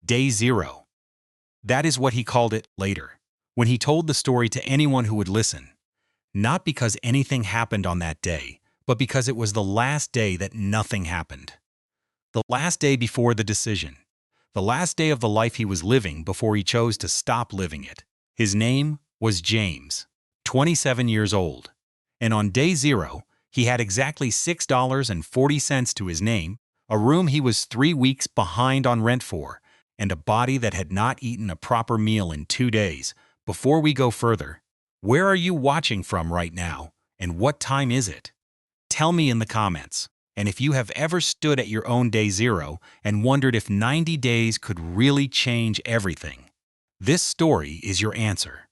Day Zero. That is what he called it later, when he told the story to anyone who would listen. Not because anything happened on that day, but because it was the last day that nothing happened. The last day before the decision. The last day of the life he was living before he chose to stop living it. His name was James, 27 years old. And on day zero, he had exactly $6.40 to his name, a room he was 3 weeks behind on rent for, and a body that had not eaten a proper meal in 2 days. Before we go further, where are you watching from right now, and what time is it? Tell me in the comments. And if you have ever stood at your own day zero and wondered if 90 days could really change everything, this story is your answer.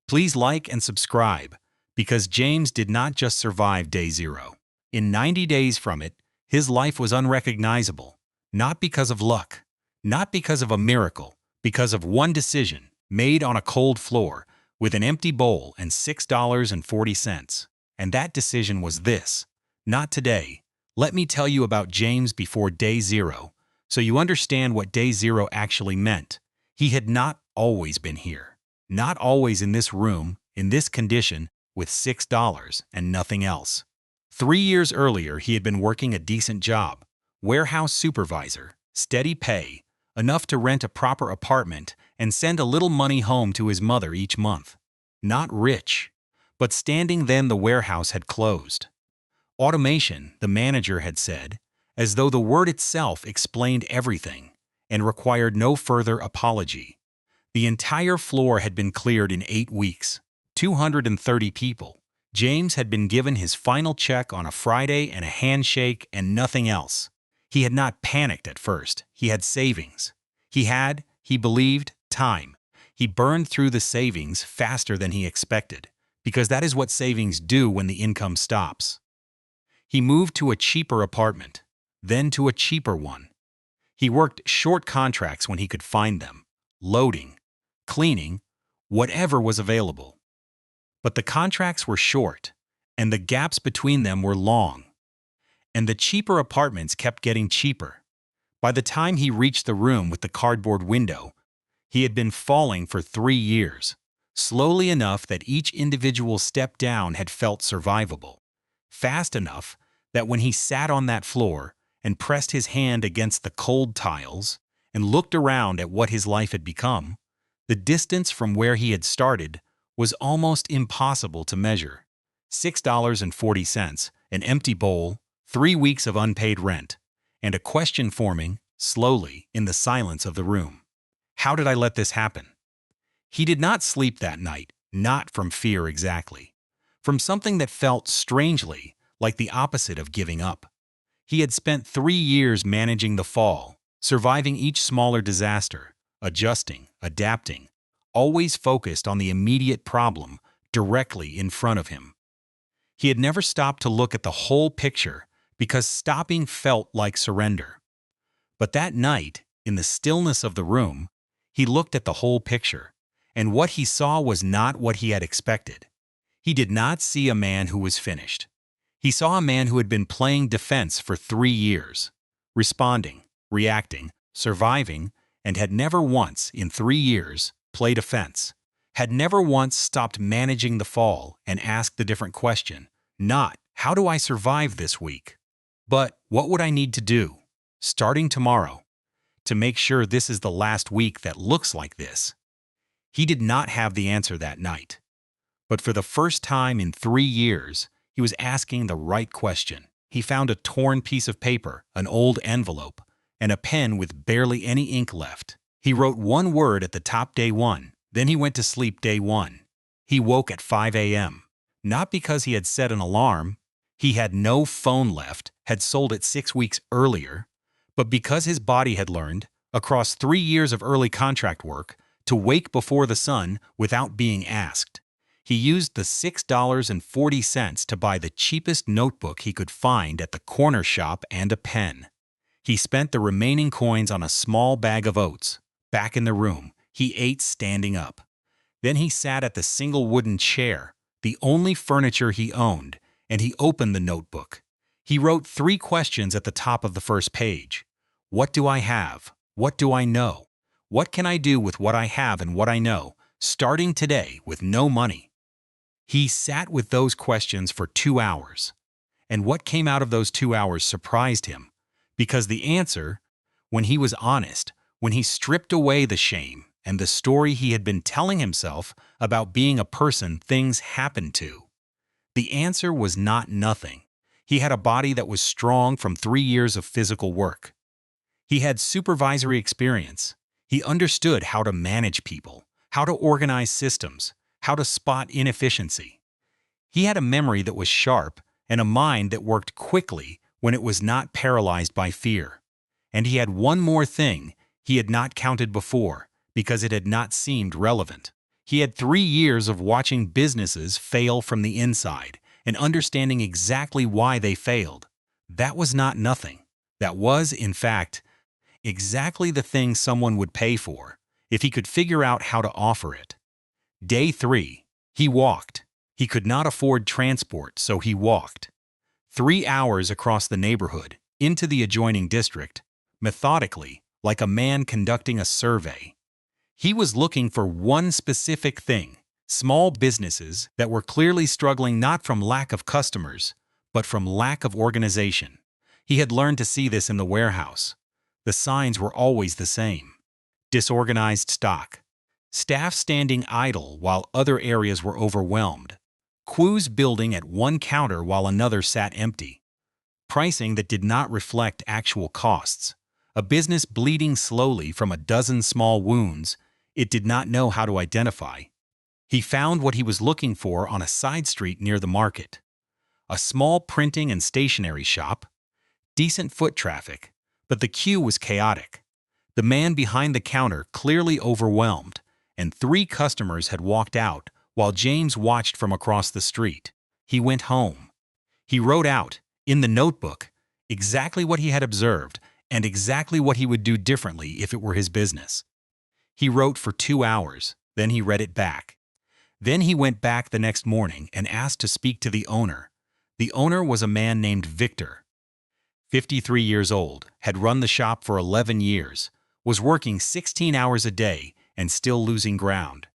Please like and subscribe, because James did not just survive day zero. In 90 days from it, his life was unrecognizable, not because of luck, not because of a miracle, because of one decision made on a cold floor with an empty bowl and $6.40. And that decision was this: not today. Let me tell you about James before day zero, so you understand what day zero actually meant. He had not always been here, not always in this room, in this condition, with $6 and nothing else. 3 years earlier, he had been working a decent job, warehouse supervisor, steady pay, enough to rent a proper apartment and send a little money home to his mother each month. Not rich, but standing then the warehouse had closed. Automation, the manager had said, as though the word itself explained everything and required no further apology. The entire floor had been cleared in 8 weeks, 230 people. James had been given his final check on a Friday and a handshake and nothing else. He had not panicked at first. He had savings. He believed, time. He burned through the savings faster than he expected, because that is what savings do when the income stops. He moved to a cheaper apartment, then to a cheaper one. He worked short contracts when he could find them, loading, cleaning, whatever was available. But the contracts were short, and the gaps between them were long. And the cheaper apartments kept getting cheaper. By the time he reached the room with the cardboard window, he had been falling for 3 years, slowly enough that each individual step down had felt survivable, fast enough that when he sat on that floor and pressed his hand against the cold tiles and looked around at what his life had become, the distance from where he had started was almost impossible to measure. $6.40, an empty bowl, 3 weeks of unpaid rent, and a question forming, slowly, in the silence of the room. How did I let this happen? He did not sleep that night, not from fear exactly, from something that felt strangely like the opposite of giving up. He had spent 3 years managing the fall, surviving each smaller disaster, adjusting, adapting, always focused on the immediate problem directly in front of him. He had never stopped to look at the whole picture because stopping felt like surrender. But that night, in the stillness of the room, he looked at the whole picture, and what he saw was not what he had expected. He did not see a man who was finished. He saw a man who had been playing defense for 3 years, responding, reacting, surviving, and had never once, in 3 years, played offense, had never once stopped managing the fall and asked the different question, not, how do I survive this week? But, what would I need to do, starting tomorrow, to make sure this is the last week that looks like this? He did not have the answer that night. But for the first time in 3 years, he was asking the right question. He found a torn piece of paper, an old envelope, and a pen with barely any ink left. He wrote one word at the top day 1, then he went to sleep day 1. He woke at 5 a.m. Not because he had set an alarm, he had no phone left, had sold it 6 weeks earlier, but because his body had learned, across 3 years of early contract work, to wake before the sun without being asked. He used the $6.40 to buy the cheapest notebook he could find at the corner shop and a pen. He spent the remaining coins on a small bag of oats. Back in the room, he ate standing up. Then he sat at the single wooden chair, the only furniture he owned, and he opened the notebook. He wrote 3 questions at the top of the first page. What do I have? What do I know? What can I do with what I have and what I know, starting today with no money? He sat with those questions for 2 hours. And what came out of those 2 hours surprised him, because the answer, when he was honest, when he stripped away the shame and the story he had been telling himself about being a person things happened to, the answer was not nothing. He had a body that was strong from 3 years of physical work. He had supervisory experience. He understood how to manage people, how to organize systems, how to spot inefficiency. He had a memory that was sharp and a mind that worked quickly when it was not paralyzed by fear. And he had one more thing he had not counted before because it had not seemed relevant. He had 3 years of watching businesses fail from the inside and understanding exactly why they failed. That was not nothing. That was, in fact, exactly the thing someone would pay for if he could figure out how to offer it. Day 3. He walked. He could not afford transport, so he walked. 3 hours across the neighborhood, into the adjoining district, methodically, like a man conducting a survey. He was looking for one specific thing: small businesses that were clearly struggling not from lack of customers, but from lack of organization. He had learned to see this in the warehouse. The signs were always the same: disorganized stock, staff standing idle while other areas were overwhelmed, queues building at one counter while another sat empty, pricing that did not reflect actual costs, a business bleeding slowly from a dozen small wounds it did not know how to identify. He found what he was looking for on a side street near the market: a small printing and stationery shop, decent foot traffic, but the queue was chaotic. The man behind the counter clearly overwhelmed, and 3 customers had walked out while James watched from across the street. He went home. He wrote out, in the notebook, exactly what he had observed and exactly what he would do differently if it were his business. He wrote for 2 hours, then he read it back. Then he went back the next morning and asked to speak to the owner. The owner was a man named Victor. 53 years old, had run the shop for 11 years, was working 16 hours a day and still losing ground.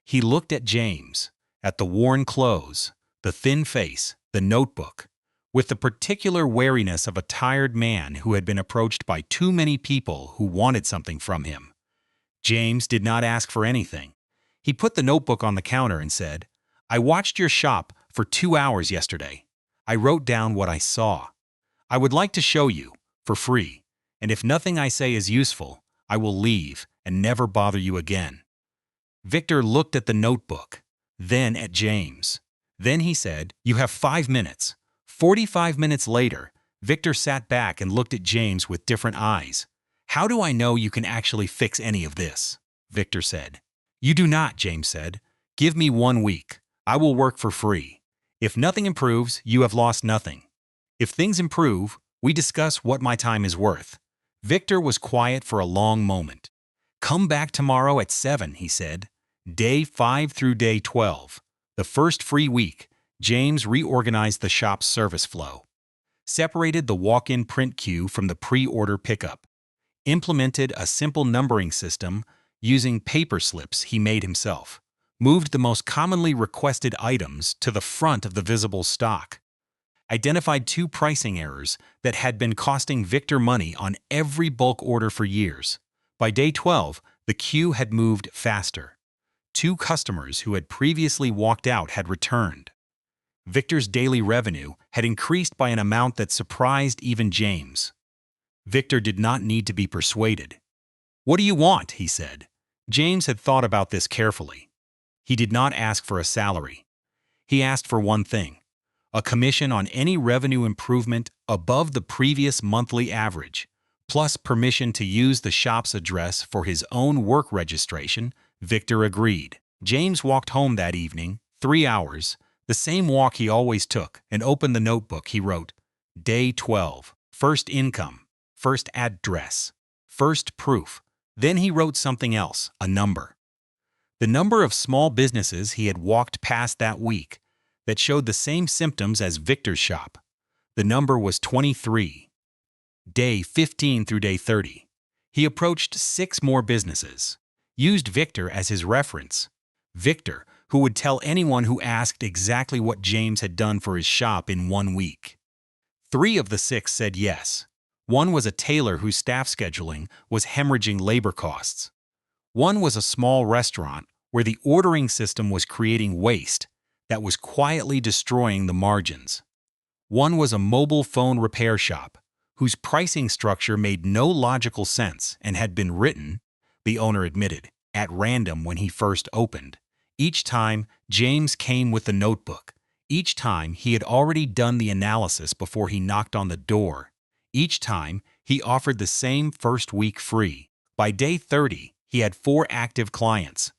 He looked at James, at the worn clothes, the thin face, the notebook, with the particular wariness of a tired man who had been approached by too many people who wanted something from him. James did not ask for anything. He put the notebook on the counter and said, "I watched your shop for 2 hours yesterday. I wrote down what I saw. I would like to show you, for free, and if nothing I say is useful, I will leave and never bother you again." Victor looked at the notebook, then at James. Then he said, "You have 5 minutes." 45 minutes later, Victor sat back and looked at James with different eyes. "How do I know you can actually fix any of this?" Victor said. "You do not," James said. "Give me 1 week. I will work for free. If nothing improves, you have lost nothing. If things improve, we discuss what my time is worth." Victor was quiet for a long moment. "Come back tomorrow at 7, he said. Day 5 through day 12. The first free week, James reorganized the shop's service flow, separated the walk-in print queue from the pre-order pickup, implemented a simple numbering system using paper slips he made himself, moved the most commonly requested items to the front of the visible stock, identified 2 pricing errors that had been costing Victor money on every bulk order for years. By day 12, the queue had moved faster. 2 customers who had previously walked out had returned. Victor's daily revenue had increased by an amount that surprised even James. Victor did not need to be persuaded. "What do you want?" he said. James had thought about this carefully. He did not ask for a salary. He asked for one thing: a commission on any revenue improvement above the previous monthly average, plus permission to use the shop's address for his own work registration. Victor agreed. James walked home that evening, 3 hours, the same walk he always took, and opened the notebook. He wrote, Day 12, first income, first address, first proof. Then he wrote something else, a number. The number of small businesses he had walked past that week that showed the same symptoms as Victor's shop. The number was 23. Day 15 through day 30. He approached 6 more businesses, used Victor as his reference. Victor, who would tell anyone who asked exactly what James had done for his shop in 1 week. 3 of the 6 said yes. One was a tailor whose staff scheduling was hemorrhaging labor costs. One was a small restaurant where the ordering system was creating waste that was quietly destroying the margins. One was a mobile phone repair shop whose pricing structure made no logical sense and had been written, the owner admitted, at random when he first opened. Each time, James came with the notebook. Each time, he had already done the analysis before he knocked on the door. Each time, he offered the same first week free. By day 30, he had 4 active clients.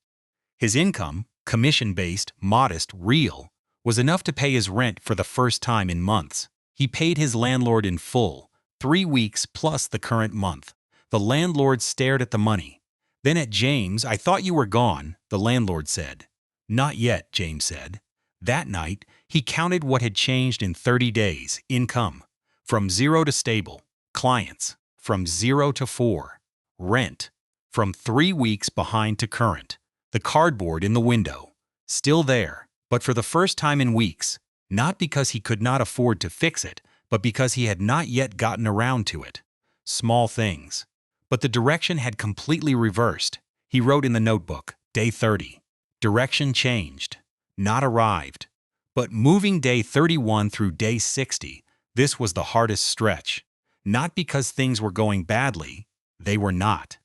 His income, commission-based, modest, real, was enough to pay his rent for the first time in months. He paid his landlord in full, 3 weeks plus the current month. The landlord stared at the money. Then at James. "I thought you were gone," the landlord said. "Not yet," James said. That night, he counted what had changed in 30 days. Income, from 0 to stable. Clients, from 0 to 4. Rent, from 3 weeks behind to current. The cardboard in the window, still there, but for the first time in weeks, not because he could not afford to fix it, but because he had not yet gotten around to it. Small things. But the direction had completely reversed. He wrote in the notebook, day 30. Direction changed. Not arrived. But moving day 31 through day 60, this was the hardest stretch. Not because things were going badly, they were not.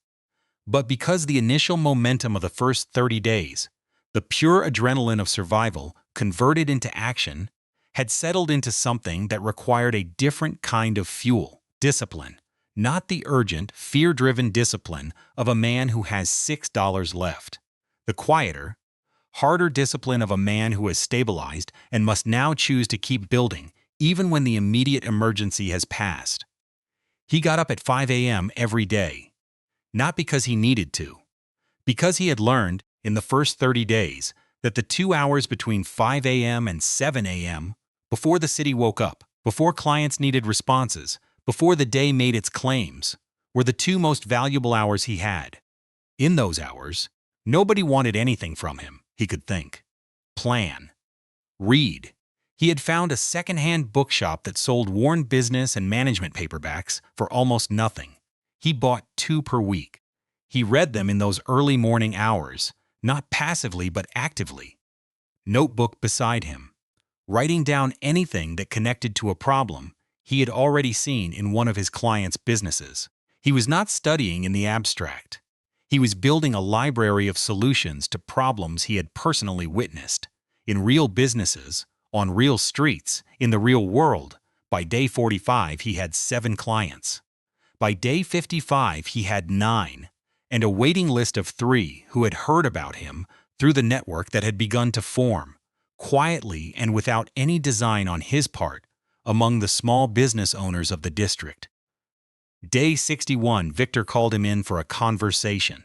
But because the initial momentum of the first 30 days, the pure adrenaline of survival converted into action, had settled into something that required a different kind of fuel, discipline. Not the urgent, fear-driven discipline of a man who has $6 left. The quieter, harder discipline of a man who has stabilized and must now choose to keep building, even when the immediate emergency has passed. He got up at 5 a.m. every day. Not because he needed to. Because he had learned, in the first 30 days, that the 2 hours between 5 a.m. and 7 a.m., before the city woke up, before clients needed responses, before the day made its claims, were the 2 most valuable hours he had. In those hours, nobody wanted anything from him, he could think. Plan. Read. He had found a second-hand bookshop that sold worn business and management paperbacks for almost nothing. He bought 2 per week. He read them in those early morning hours, not passively but actively. Notebook beside him. Writing down anything that connected to a problem he had already seen in one of his clients' businesses. He was not studying in the abstract. He was building a library of solutions to problems he had personally witnessed. In real businesses, on real streets, in the real world. By day 45, he had 7 clients. By day 55, he had 9, and a waiting list of 3 who had heard about him through the network that had begun to form, quietly and without any design on his part, among the small business owners of the district. Day 61, Victor called him in for a conversation.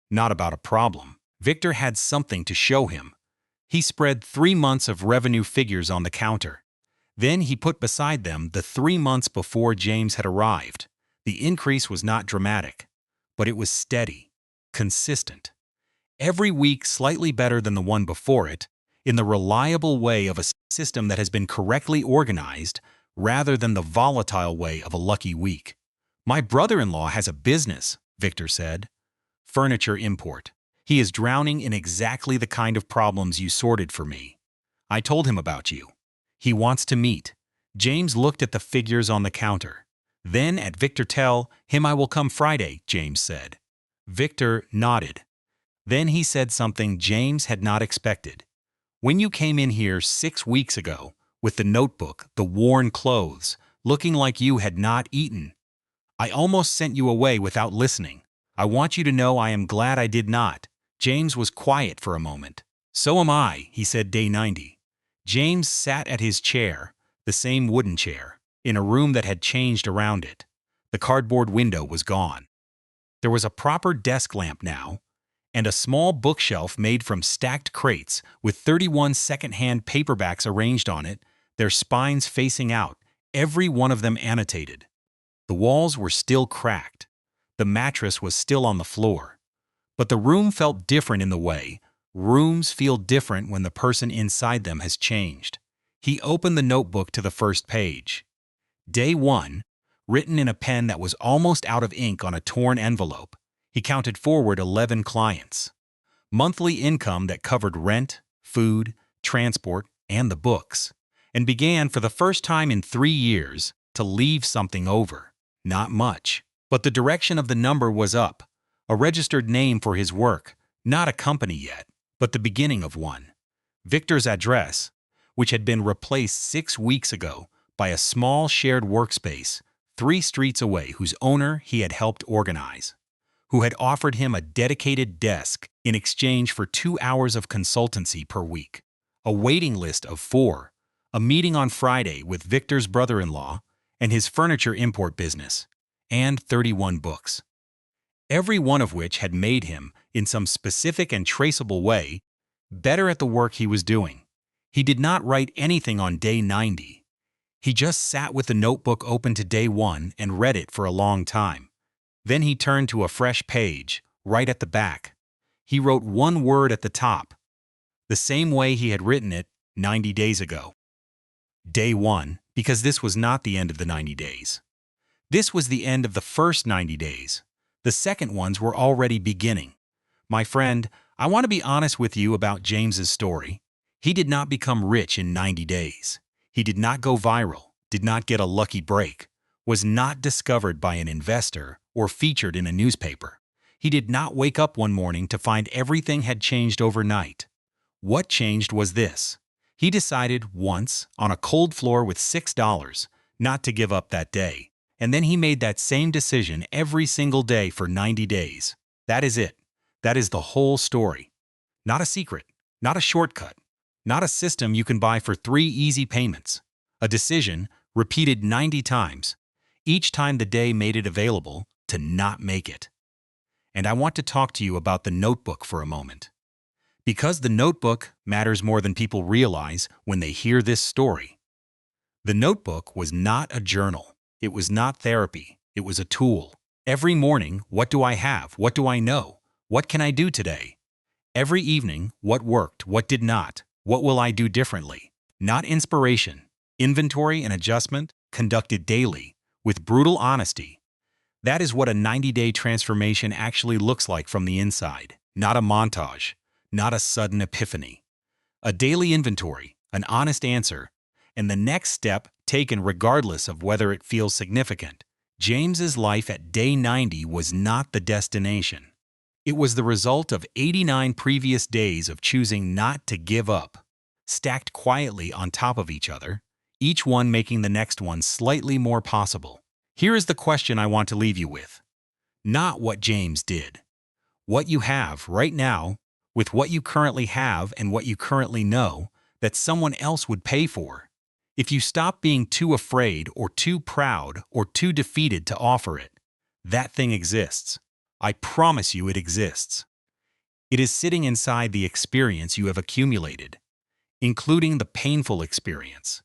Not about a problem. Victor had something to show him. He spread 3 months of revenue figures on the counter. Then he put beside them the 3 months before James had arrived. The increase was not dramatic, but it was steady, consistent. Every week slightly better than the one before it, in the reliable way of a system that has been correctly organized rather than the volatile way of a lucky week. "My brother-in-law has a business," Victor said. "Furniture import. He is drowning in exactly the kind of problems you sorted for me. I told him about you. He wants to meet." James looked at the figures on the counter. Then at Victor. "Tell him I will come Friday," James said. Victor nodded. Then he said something James had not expected. "When you came in here 6 weeks ago, with the notebook, the worn clothes, looking like you had not eaten, I almost sent you away without listening. I want you to know I am glad I did not." James was quiet for a moment. "So am I," he said day 90. James sat at his chair, the same wooden chair, in a room that had changed around it. The cardboard window was gone. There was a proper desk lamp now, and a small bookshelf made from stacked crates with 31 second-hand paperbacks arranged on it, their spines facing out, every one of them annotated. The walls were still cracked, The mattress was still on the floor. But the room felt different in the way rooms feel different when the person inside them has changed. He opened the notebook to the first page. Day 1, written in a pen that was almost out of ink on a torn envelope. He counted forward 11 clients. Monthly income that covered rent, food, transport, and the books, and began for the first time in 3 years to leave something over. Not much, but the direction of the number was up, a registered name for his work, not a company yet, but the beginning of one. Victor's address, which had been replaced 6 weeks ago by a small shared workspace 3 streets away whose owner he had helped organize, who had offered him a dedicated desk in exchange for 2 hours of consultancy per week, a waiting list of 4, a meeting on Friday with Victor's brother-in-law and his furniture import business, and 31 books. Every one of which had made him, in some specific and traceable way, better at the work he was doing. He did not write anything on day 90. He just sat with the notebook open to day 1 and read it for a long time. Then he turned to a fresh page, right at the back. He wrote 1 word at the top, the same way he had written it 90 days ago. Day 1, because this was not the end of the 90 days. This was the end of the first 90 days. The second ones were already beginning. My friend, I want to be honest with you about James's story. He did not become rich in 90 days. He did not go viral, did not get a lucky break, was not discovered by an investor or featured in a newspaper. He did not wake up one morning to find everything had changed overnight. What changed was this. He decided once, on a cold floor with $6, not to give up that day. And then he made that same decision every single day for 90 days. That is it. That is the whole story. Not a secret, not a shortcut, not a system you can buy for 3 easy payments. A decision repeated 90 times, each time the day made it available to not make it. And I want to talk to you about the notebook for a moment. Because the notebook matters more than people realize when they hear this story. The notebook was not a journal. It was not therapy. It was a tool. Every morning, what do I have? What do I know? What can I do today? Every evening, what worked? What did not? What will I do differently? Not inspiration. Inventory and adjustment conducted daily, with brutal honesty. That is what a 90-day transformation actually looks like from the inside. Not a montage. Not a sudden epiphany. A daily inventory, an honest answer, and the next step taken regardless of whether it feels significant. James's life at day 90 was not the destination. It was the result of 89 previous days of choosing not to give up, stacked quietly on top of each other, each one making the next one slightly more possible. Here is the question I want to leave you with. Not what James did. What you have right now, with what you currently have and what you currently know, that someone else would pay for. If you stop being too afraid or too proud or too defeated to offer it, that thing exists. I promise you it exists. It is sitting inside the experience you have accumulated, including the painful experience,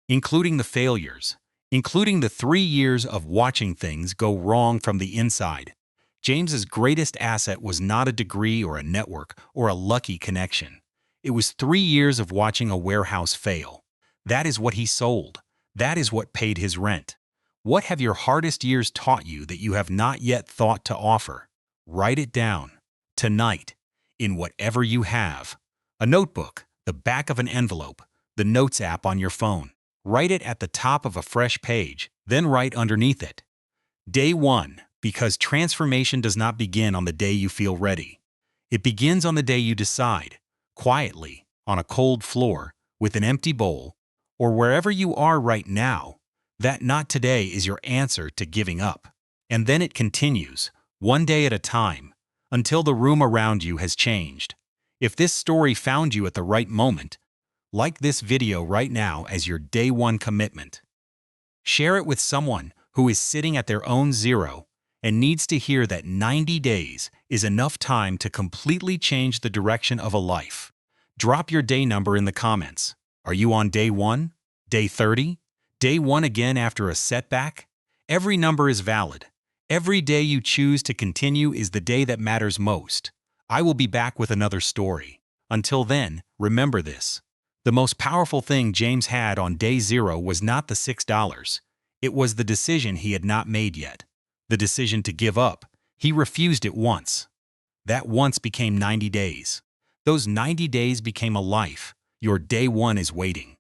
including the failures, including the 3 years of watching things go wrong from the inside. James's greatest asset was not a degree or a network or a lucky connection. It was 3 years of watching a warehouse fail. That is what he sold. That is what paid his rent. What have your hardest years taught you that you have not yet thought to offer? Write it down. Tonight, in whatever you have. A notebook, the back of an envelope, the Notes app on your phone. Write it at the top of a fresh page, then write underneath it. Day 1. Because transformation does not begin on the day you feel ready. It begins on the day you decide, quietly, on a cold floor, with an empty bowl, or wherever you are right now, that not today is your answer to giving up. And then it continues, one day at a time, until the room around you has changed. If this story found you at the right moment, like this video right now as your day 1 commitment. Share it with someone who is sitting at their own zero and needs to hear that 90 days is enough time to completely change the direction of a life. Drop your day number in the comments. Are you on day 1? Day 30? Day 1 again after a setback? Every number is valid. Every day you choose to continue is the day that matters most. I will be back with another story. Until then, remember this. The most powerful thing James had on day zero was not the $6. It was the decision he had not made yet. The decision to give up. He refused it once. That once became 90 days. Those 90 days became a life. Your day one is waiting.